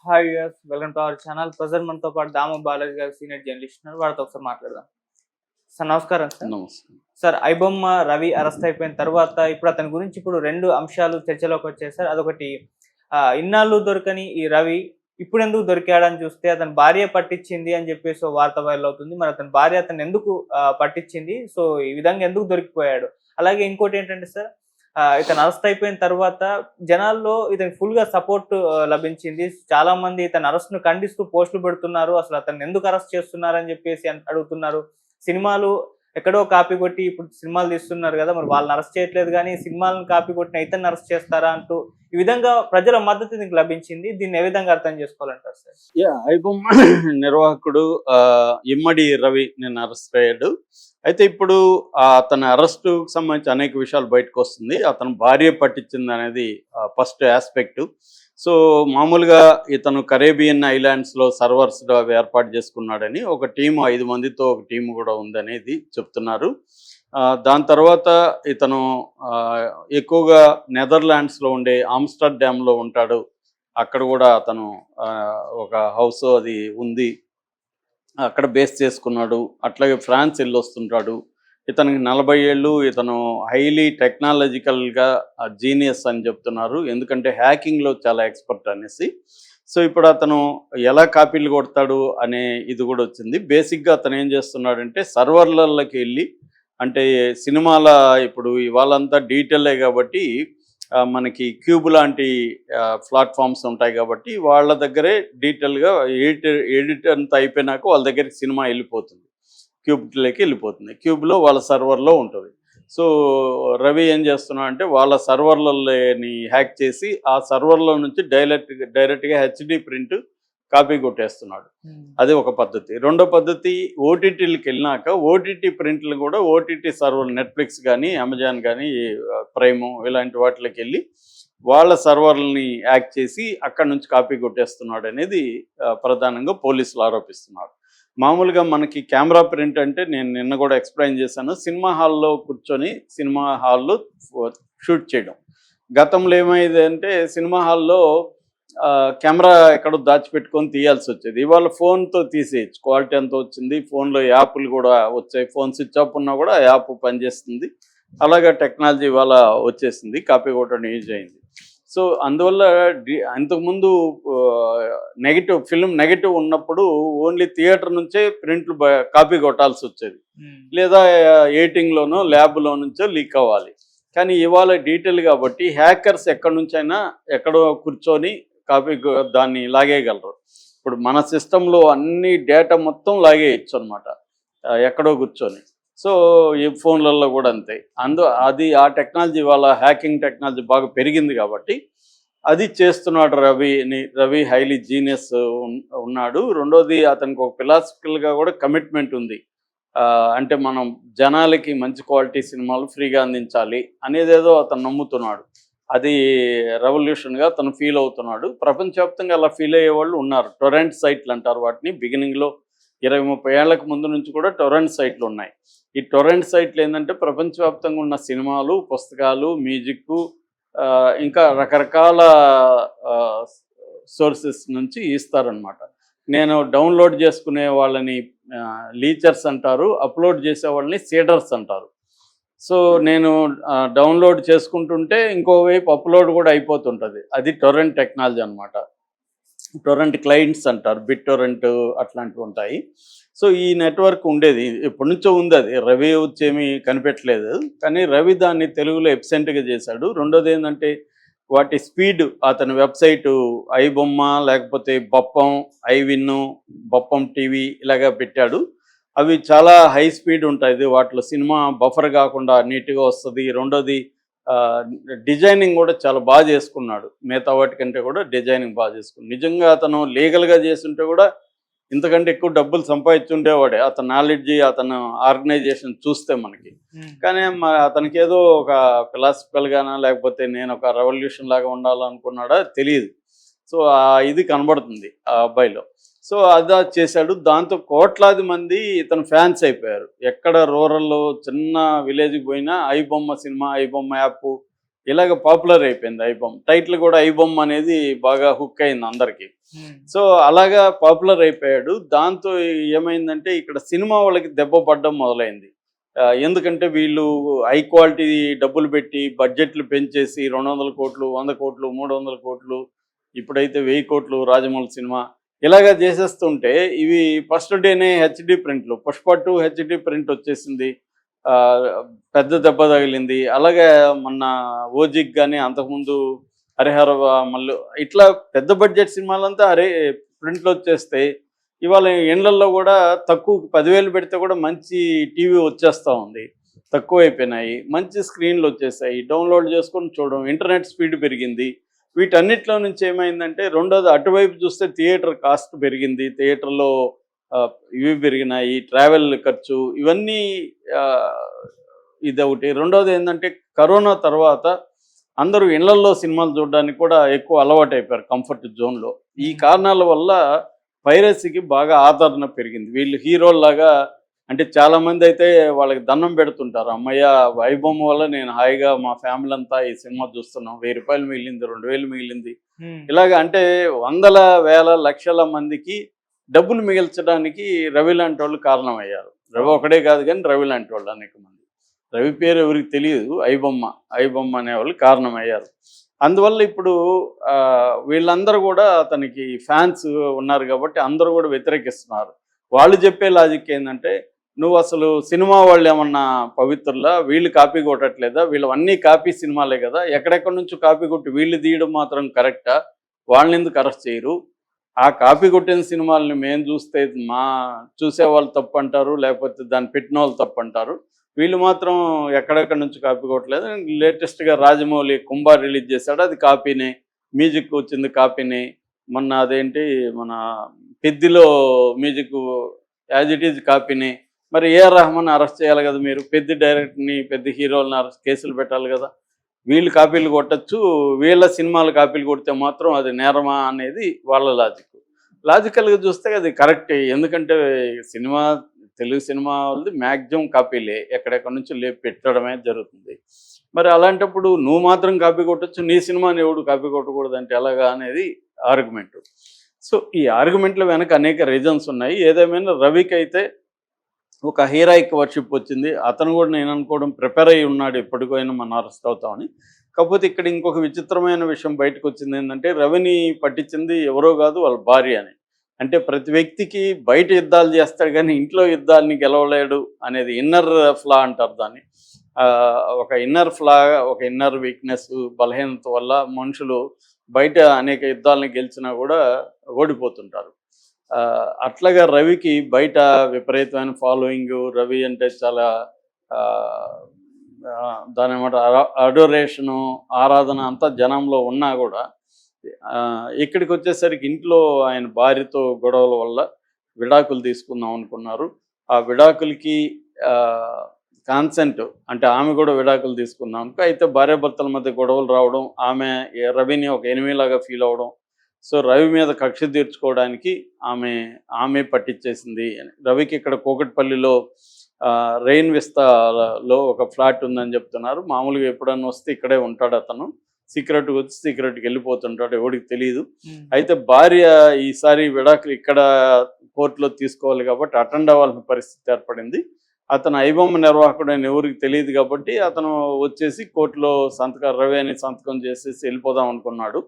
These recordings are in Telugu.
Hi viewers, welcome to our channel. Present మనతో పాటు దాము బాలాజీ గారు సీనియర్ జర్నలిస్ట్ ఉన్నారు. వారితో ఒకసారి మాట్లాడదాం. సార్ నమస్కారం సార్. నమస్కారం. సార్, ఐబొమ్మ రవి అరెస్ట్ అయిపోయిన తర్వాత ఇప్పుడు అతని గురించి ఇప్పుడు 2 అంశాలు చర్చలోకి వచ్చాయి సార్. అదొకటి ఇన్నాళ్ళు దొరకని ఈ రవి ఇప్పుడెందుకు దొరికాడని చూస్తే అతని భార్య పట్టించింది అని చెప్పేసి ఓ వార్త వైరల్ అవుతుంది. మరి అతని భార్య అతన్ని ఎందుకు పట్టించింది? సో ఈ విధంగా ఎందుకు దొరికిపోయాడు? అలాగే ఇంకోటి ఏంటంటే సార్, ఇతను అరెస్ట్ అయిపోయిన తర్వాత జనాల్లో ఇతనికి ఫుల్ గా సపోర్ట్ లభించింది. చాలా మంది ఇతని అరెస్ట్ ను ఖండిస్తూ పోస్టులు పెడుతున్నారు. అసలు అతన్ని ఎందుకు అరెస్ట్ చేస్తున్నారు అని చెప్పేసి అడుగుతున్నారు. సినిమాలు ఎక్కడో కాపీ కొట్టి ఇప్పుడు సినిమాలు తీస్తున్నారు కదా, మరి వాళ్ళని అరెస్ట్ చేయట్లేదు కానీ సినిమాలను కాపీ కొట్టిన ఇతన్ని అరెస్ట్ చేస్తారా అంటూ ఈ విధంగా ప్రజల మద్దతు దీనికి లభించింది. దీన్ని ఏ విధంగా అర్థం చేసుకోవాలంటారు సార్? ఐబొమ్మ నిర్వాహకుడు ఇమ్మడి రవి నిన్న అరెస్ట్ అయ్యాడు. అయితే ఇప్పుడు అతని అరెస్టుకు సంబంధించి అనేక విషయాలు బయటకు వస్తుంది. అతను భార్య పట్టించింది అనేది ఫస్ట్ ఆస్పెక్ట్. సో మామూలుగా ఇతను కరేబియన్ ఐలాండ్స్లో సర్వర్స్గా ఏర్పాటు చేసుకున్నాడని ఒక టీము 5 మందితో ఒక టీము కూడా ఉందనేది చెప్తున్నారు. దాని తర్వాత ఇతను ఎక్కువగా నెదర్లాండ్స్లో ఉండే ఆమ్స్టర్డామ్లో ఉంటాడు. అక్కడ కూడా అతను ఒక హౌస్ అది ఉంది, అక్కడ బేస్ చేసుకున్నాడు. అట్లాగే ఫ్రాన్స్ వెళ్ళి వస్తుంటాడు. ఇతనికి 40 ఏళ్ళు. ఇతను హైలీ టెక్నాలజికల్గా జీనియస్ అని చెప్తున్నారు, ఎందుకంటే హ్యాకింగ్లో చాలా ఎక్స్పర్ట్ అనేసి. సో ఇప్పుడు అతను ఎలా కాపీలు కొడతాడు అనే ఇది కూడా వచ్చింది. బేసిక్గా అతను ఏం చేస్తున్నాడంటే సర్వర్లకి వెళ్ళి, అంటే సినిమాల ఇప్పుడు ఇవాళంతా డీటెయిలే కాబట్టి మనకి క్యూబ్ లాంటి ప్లాట్ఫామ్స్ ఉంటాయి కాబట్టి వాళ్ళ దగ్గరే డీటెయిల్గా ఎడిట్ అంతా అయిపోయినాక వాళ్ళ దగ్గరికి సినిమా వెళ్ళిపోతుంది, క్యూబ్లోకి వెళ్ళిపోతుంది. క్యూబ్లో వాళ్ళ సర్వర్లో ఉంటుంది. సో రవి ఏం చేస్తున్నాడు అంటే వాళ్ళ సర్వర్లని హ్యాక్ చేసి ఆ సర్వర్లో నుంచి డైరెక్ట్గా హెచ్డి ప్రింట్ కాపీ కొట్టేస్తున్నాడు. అది ఒక పద్ధతి. రెండో పద్ధతి, ఓటీటీలకు వెళ్ళినాక ఓటీటీ ప్రింట్లు కూడా ఓటీటీ సర్వర్ నెట్ఫ్లిక్స్ కానీ అమెజాన్ కానీ ప్రైము ఇలాంటి వాటికి వెళ్ళి వాళ్ళ సర్వర్లని హ్యాక్ చేసి అక్కడి నుంచి కాపీ కొట్టేస్తున్నాడు అనేది ప్రధానంగా పోలీసులు ఆరోపిస్తున్నారు. మామూలుగా మనకి కెమెరా ప్రింట్ అంటే నేను నిన్న కూడా ఎక్స్ప్లెయిన్ చేశాను, సినిమా హాల్లో కూర్చొని సినిమా హాల్లో షూట్ చేయడం. గతంలో ఏమైంది అంటే సినిమా హాల్లో కెమెరా ఎక్కడో దాచిపెట్టుకొని తీయాల్సి వచ్చేది. ఇవాళ ఫోన్తో తీసేయచ్చు. క్వాలిటీ ఎంత వచ్చింది, ఫోన్లో యాప్లు కూడా వచ్చాయి. ఫోన్ స్విచ్ ఆఫ్ ఉన్నా కూడా యాప్ పనిచేస్తుంది. అలాగా టెక్నాలజీ ఇవాళ వచ్చేసింది, కాపీ కొట్టడం యూజ్ అయింది. సో అందువల్ల అంతకుముందు ఫిల్మ్ నెగిటివ్ ఉన్నప్పుడు ఓన్లీ థియేటర్ నుంచే ప్రింట్లు కాపీ కొట్టాల్సి వచ్చేది, లేదా ఎడిటింగ్లోనో ల్యాబ్లో నుంచో లీక్ అవ్వాలి. కానీ ఇవాళ డీటెయిల్ కాబట్టి హ్యాకర్స్ ఎక్కడి నుంచైనా ఎక్కడో కూర్చొని కాపీ దాన్ని లాగేయగలరు. ఇప్పుడు మన సిస్టంలో అన్ని డేటా మొత్తం లాగేయచ్చు అనమాట ఎక్కడో కూర్చొని. సో ఈ ఫోన్లలో కూడా అంతే. అది ఆ టెక్నాలజీ వాళ్ళ హ్యాకింగ్ టెక్నాలజీ బాగా పెరిగింది కాబట్టి అది చేస్తున్నాడు రవి హైలీ జీనియస్ ఉన్నాడు. రెండోది, అతనికి ఒక ఫిలాసఫికల్గా కూడా కమిట్మెంట్ ఉంది. అంటే మనం జనాలకి మంచి క్వాలిటీ సినిమాలు ఫ్రీగా అందించాలి అనేదేదో అతను నమ్ముతున్నాడు. అది రెవల్యూషన్గా అతను ఫీల్ అవుతున్నాడు. ప్రపంచవ్యాప్తంగా అలా ఫీల్ అయ్యేవాళ్ళు ఉన్నారు. టొరెంట్ సైట్లు అంటారు వాటిని. బిగినింగ్లో 20-30 ఏళ్లకు ముందు నుంచి కూడా టొరెంట్ సైట్లు ఉన్నాయి. ఈ టొరెంట్ సైట్లు ఏంటంటే ప్రపంచవ్యాప్తంగా ఉన్న సినిమాలు, పుస్తకాలు, మ్యూజిక్, ఇంకా రకరకాల సోర్సెస్ నుంచి ఇస్తారనమాట. నేను డౌన్లోడ్ చేసుకునే వాళ్ళని లీచర్స్ అంటారు, అప్లోడ్ చేసే వాళ్ళని సీడర్స్ అంటారు. సో నేను డౌన్లోడ్ చేసుకుంటుంటే ఇంకోవైపు అప్లోడ్ కూడా అయిపోతుంటుంది. అది టొరెంట్ టెక్నాలజీ అనమాట. టొరెంట్ క్లయింట్స్ అంటారు, బిట్ టొరెంట్ అట్లాంటివి ఉంటాయి. సో ఈ నెట్వర్క్ ఉండేది, ఎప్పటి నుంచో ఉంది. అది రవి వచ్చేమీ కనిపెట్టలేదు, కానీ రవి దాన్ని తెలుగులో ఎబ్సెంట్గా చేశాడు. రెండోది ఏంటంటే వాటి స్పీడ్, అతని వెబ్సైటు ఐబొమ్మ, లేకపోతే బొప్పం, ఐవిన్ను, బొప్పం టీవీ ఇలాగా పెట్టాడు. అవి చాలా హై స్పీడ్ ఉంటుంది. వాటిలో సినిమా బఫర్ కాకుండా నీట్గా వస్తుంది. రెండోది డిజైనింగ్ కూడా చాలా బాగా చేసుకున్నాడు. మిగతా వాటికంటే కూడా డిజైనింగ్ బాగా చేసుకున్నాడు. నిజంగా అతను లీగల్గా చేస్తుంటే కూడా ఇంతకంటే ఎక్కువ డబ్బులు సంపాదించుండేవాడే, అతని నాలెడ్జి, అతను ఆర్గనైజేషన్ చూస్తే మనకి. కానీ అతనికి ఏదో ఒక ఫిలాసఫికల్గానా లేకపోతే నేను ఒక రెవల్యూషన్ లాగా ఉండాలనుకున్నాడా తెలియదు. సో ఇది కనబడుతుంది ఆ అబ్బాయిలో. సో అదా చేశాడు. దాంతో కోట్లాది మంది ఇతను ఫ్యాన్స్ అయిపోయారు. ఎక్కడ రూరల్లో చిన్న విలేజ్కి పోయినా ఐబొమ్మ సినిమా, ఐబొమ్మ యాప్ ఇలాగ పాపులర్ అయిపోయింది ఐబొమ్మ. టైటిల్ కూడా ఐబొమ్మ అనేది బాగా హుక్ అయింది అందరికి. సో అలాగా పాపులర్ అయిపోయాడు. దాంతో ఏమైందంటే ఇక్కడ సినిమా వాళ్ళకి దెబ్బ పడడం మొదలైంది. ఎందుకంటే వీళ్ళు హై క్వాలిటీ డబ్బులు పెట్టి బడ్జెట్లు పెంచేసి 200 కోట్లు, 100 కోట్లు, 300 కోట్లు, ఇప్పుడైతే 1000 కోట్లు రాజమౌళి సినిమా ఇలాగా చేసేస్తుంటే ఇవి ఫస్ట్ డేనే హెచ్డి ప్రింట్లు, పుష్ప 2 హెచ్డి ప్రింట్ వచ్చేసింది. ఆ, పెద్ద దెబ్బ తగిలింది. అలాగే మొన్న ఓజిక్ కానీ అంతకుముందు హరిహర మల్లు ఇట్లా పెద్ద బడ్జెట్ సినిమాలంతా ప్రింట్లు వచ్చేస్తే ఇవాళ ఇండ్లల్లో కూడా తక్కువ 10,000 పెడితే కూడా మంచి టీవీ వచ్చేస్తూ ఉంది. తక్కువ అయిపోయినాయి, మంచి స్క్రీన్లు వచ్చేసాయి, డౌన్లోడ్ చేసుకొని చూడడం, ఇంటర్నెట్ స్పీడ్ పెరిగింది. వీటన్నిటిలో నుంచి ఏమైందంటే రెండోది అటువైపు చూస్తే థియేటర్ కాస్ట్ పెరిగింది, థియేటర్లో ఇవి పెరిగినాయి, ట్రావెల్ ఖర్చు ఇవన్నీ ఇదొకటి. రెండోది ఏంటంటే కరోనా తర్వాత అందరూ ఇళ్లల్లో సినిమాలు చూడడానికి కూడా ఎక్కువ అలవాటు అయిపోయారు కంఫర్ట్ జోన్లో. ఈ కారణాల వల్ల పైరసీకి బాగా ఆదరణ పెరిగింది. వీళ్ళు హీరోల్లాగా అంటే చాలామంది అయితే వాళ్ళకి దండం పెడుతుంటారు, అమ్మయ్య వైబొమ్మ వల్ల నేను హాయిగా మా ఫ్యామిలీ అంతా ఈ సినిమా చూస్తున్నాం, 1000 రూపాయలు మిగిలింది, 2000 మిగిలింది, ఇలాగ అంటే వందల వేల లక్షల మందికి డబ్బులు మిగిల్చడానికి రవి లాంటి వాళ్ళు కారణమయ్యారు. రవి ఒకడే కాదు కానీ రవి లాంటి వాళ్ళు అనేక మంది. రవి పేరు ఎవరికి తెలియదు, ఐబొమ్మ అనేవాళ్ళు కారణమయ్యారు. అందువల్ల ఇప్పుడు వీళ్ళందరూ కూడా అతనికి ఫ్యాన్స్ ఉన్నారు కాబట్టి అందరూ కూడా వ్యతిరేకిస్తున్నారు. వాళ్ళు చెప్పే లాజిక్ ఏంటంటే, నువ్వు అసలు సినిమా వాళ్ళు ఏమన్నా పవిత్రులా, వీళ్ళు కాపీ కొట్టట్లేదా, వీళ్ళు అన్నీ కాపీ సినిమాలే కదా, ఎక్కడెక్కడి నుంచో కాపీ కొట్టి వీళ్ళు తీయడం మాత్రం కరెక్టా, వాళ్ళని ఎందుకు అరెస్ట్ చేయరు, ఆ కాపీ కొట్టిన సినిమాలని మేము చూస్తే చూసేవాళ్ళు తప్పు అంటారు, లేకపోతే దాన్ని పెట్టిన వాళ్ళు తప్పు అంటారు, వీళ్ళు మాత్రం ఎక్కడెక్కడి నుంచి కాపీ కొట్టలేదు. లేటెస్ట్గా రాజమౌళి కుంభార్ రిలీజ్ చేశాడు, అది కాపీనే, మ్యూజిక్ వచ్చింది కాపీనే, మొన్న అదేంటి మన పెద్దిలో మ్యూజిక్ యాజ్ ఇట్ ఈజ్ కాపీనే. మరి ఏఆర్ రెహమాన్ అరెస్ట్ చేయాలి కదా మీరు, పెద్ద డైరెక్టర్ని పెద్ద హీరోలను కేసులు పెట్టాలి కదా, వీళ్ళు కాపీలు కొట్టచ్చు, వీళ్ళ సినిమాలు కాపీలు కొడితే మాత్రం అది నేరమా అనేది వాళ్ళ లాజికల్గా చూస్తే అది కరెక్టే. ఎందుకంటే తెలుగు సినిమా వాళ్ళది మ్యాక్సిమం కాపీలే, ఎక్కడెక్కడి నుంచి పెట్టడమే జరుగుతుంది. మరి అలాంటప్పుడు నువ్వు మాత్రం కాపీ కొట్టచ్చు, నీ సినిమాని ఎవడు కాపీ కొట్టకూడదు అంటే ఎలాగా అనేది ఆర్గ్యుమెంట్. సో ఈ ఆర్గ్యుమెంట్ల వెనక అనేక రీజన్స్ ఉన్నాయి. ఏదేమైనా రవికి అయితే ఒక హీరాయిక్ వర్షిప్ వచ్చింది. అతను కూడా నేను అనుకోవడం ప్రిపేర్ అయ్యి ఉన్నాడు, ఎప్పటికైనా మనం అరెస్ట్ అవుతామని. కాకపోతే ఇక్కడ ఇంకొక విచిత్రమైన విషయం బయటకు వచ్చింది ఏంటంటే, రవిని పట్టించింది ఎవరో కాదు, వాళ్ళ భార్య అని. అంటే ప్రతి వ్యక్తికి బయట యుద్ధాలు చేస్తాడు కానీ ఇంట్లో యుద్ధాలని గెలవలేడు అనేది ఇన్నర్ ఫ్లా అంటారు దాన్ని. ఒక ఇన్నర్ ఫ్లా, ఒక ఇన్నర్ వీక్నెస్, బలహీనత వల్ల మనుషులు బయట అనేక యుద్ధాలను గెలిచినా కూడా ఓడిపోతుంటారు. అట్లాగా రవికి బయట విపరీతమైన ఫాలోయింగ్, రవి అంటే చాలా దాని ఏమంటారు అడోరేషను, ఆరాధన అంతా జనంలో ఉన్నా కూడా ఇక్కడికి వచ్చేసరికి ఇంట్లో ఆయన భార్యతో గొడవల వల్ల విడాకులు తీసుకుందాం అనుకున్నారు. ఆ విడాకులకి కాన్సెంట్ అంటే ఆమె కూడా విడాకులు తీసుకుందాం అనుకో, అయితే భార్యాభర్తల మధ్య గొడవలు రావడం, ఆమె రవిని ఒక ఎనిమిలాగా ఫీల్ అవ్వడం, సో రవి మీద కక్ష తీర్చుకోవడానికి ఆమె పట్టించేసింది. రవికి ఇక్కడ కూకట్పల్లిలో రెయిన్ విస్తాలో ఒక ఫ్లాట్ ఉందని చెప్తున్నారు. మామూలుగా ఎప్పుడన్నా వస్తే ఇక్కడే ఉంటాడు అతను, సీక్రెట్గా వచ్చి సీక్రెట్కి వెళ్ళిపోతుంటాడు, ఎవరికి తెలియదు. అయితే భార్య ఈసారి విడాకులు ఇక్కడ కోర్టులో తీసుకోవాలి కాబట్టి అటెండ్ అవ్వాల్సిన పరిస్థితి ఏర్పడింది. అతను ఐబొమ్మ నిర్వాహకుడు అని ఎవరికి తెలియదు కాబట్టి అతను వచ్చేసి కోర్టులో రవి అని సంతకం చేసేసి వెళ్ళిపోదాం అనుకున్నాడు.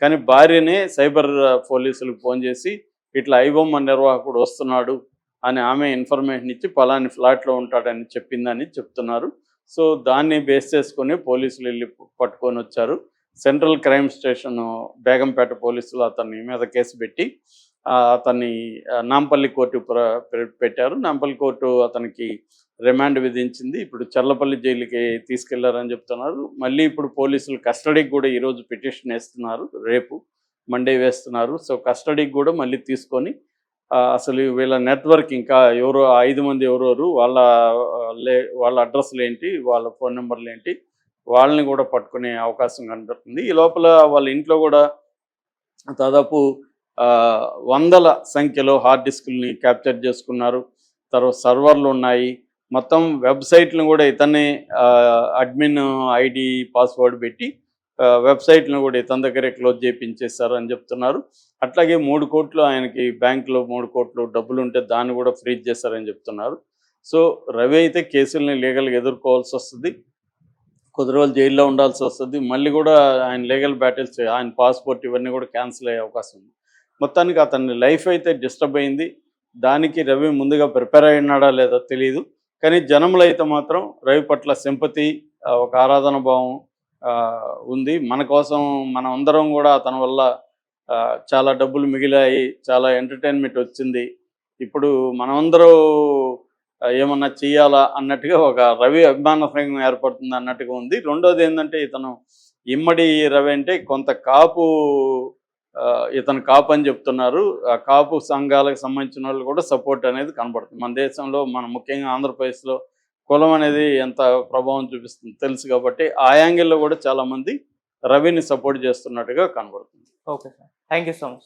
కానీ భార్యనే సైబర్ పోలీసులకు ఫోన్ చేసి ఇట్లా ఐబొమ్మ నిర్వాహకుడు వస్తున్నాడు అని ఆమె ఇన్ఫర్మేషన్ ఇచ్చి పలాని ఫ్లాట్లో ఉంటాడని చెప్పిందని చెప్తున్నారు. సో దాన్ని బేస్ చేసుకొని పోలీసులు వెళ్ళి పట్టుకొని వచ్చారు. సెంట్రల్ క్రైమ్ స్టేషన్ బేగంపేట పోలీసులు అతని మీద కేసు పెట్టి అతన్ని నాంపల్లి కోర్టు పెట్టారు. నాంపల్లి కోర్టు అతనికి రిమాండ్ విధించింది. ఇప్పుడు చర్లపల్లి జైలుకి తీసుకెళ్లారని చెప్తున్నారు. మళ్ళీ ఇప్పుడు పోలీసులు కస్టడీకి కూడా ఈరోజు పిటిషన్ వేస్తున్నారు, రేపు మండే వేస్తున్నారు. సో కస్టడీకి కూడా మళ్ళీ తీసుకొని అసలు వీళ్ళ నెట్వర్క్ ఇంకా ఎవరో 5 మంది ఎవరెవరు, వాళ్ళ అడ్రస్లు ఏంటి, వాళ్ళ ఫోన్ నెంబర్లు ఏంటి, వాళ్ళని కూడా పట్టుకునే అవకాశం కనబడుతుంది. ఈ లోపల వాళ్ళ ఇంట్లో కూడా దాదాపు వందల సంఖ్యలో హార్డ్ డిస్కుల్ని క్యాప్చర్ చేసుకున్నారు. తర్వాత సర్వర్లు ఉన్నాయి, మొత్తం వెబ్సైట్లను కూడా ఇతన్ని అడ్మిన్ ఐడి పాస్వర్డ్ పెట్టి వెబ్సైట్లను కూడా ఇతని దగ్గరే క్లోజ్ చేయించేస్తారు అని చెప్తున్నారు. అట్లాగే 3 కోట్లు ఆయనకి బ్యాంకులో 3 కోట్లు డబ్బులు ఉంటే దాన్ని కూడా ఫ్రీజ్ చేస్తారని చెప్తున్నారు. సో రవి అయితే కేసుల్ని లీగల్గా ఎదుర్కోవాల్సి వస్తుంది, కొద్ది రోజులు జైల్లో ఉండాల్సి వస్తుంది. మళ్ళీ కూడా ఆయన లీగల్ బ్యాటిల్స్, ఆయన పాస్పోర్ట్ ఇవన్నీ కూడా క్యాన్సిల్ అయ్యే అవకాశం ఉంది. మొత్తానికి అతని లైఫ్ అయితే డిస్టర్బ్ అయింది. దానికి రవి ముందుగా ప్రిపేర్ అయి ఉన్నాడా లేదో తెలియదు. కానీ జనములు అయితే మాత్రం రవి పట్ల సింపతి, ఒక ఆరాధన భావం ఉంది. మన కోసం మనం అందరం కూడా అతని వల్ల చాలా డబ్బులు మిగిలాయి, చాలా ఎంటర్టైన్మెంట్ వచ్చింది. ఇప్పుడు మనమందరూ ఏమన్నా చెయ్యాలా అన్నట్టుగా ఒక రవి అభిమాన సంఘం ఏర్పడుతుంది అన్నట్టుగా ఉంది. రెండోది ఏంటంటే ఇతను ఇమ్మడి రవి అంటే కొంత కాపు, ఇతను కాపు అని చెప్తున్నారు. ఆ కాపు సంఘాలకు సంబంధించిన వాళ్ళు కూడా సపోర్ట్ అనేది కనబడుతుంది. మన దేశంలో, మన ముఖ్యంగా ఆంధ్రప్రదేశ్లో కులం అనేది ఎంత ప్రభావం చూపిస్తుంది తెలుసు కాబట్టి ఆ యాంగిల్లో కూడా చాలామంది రవిని సపోర్ట్ చేస్తున్నట్టుగా కనబడుతుంది. Okay sir, thank you so much.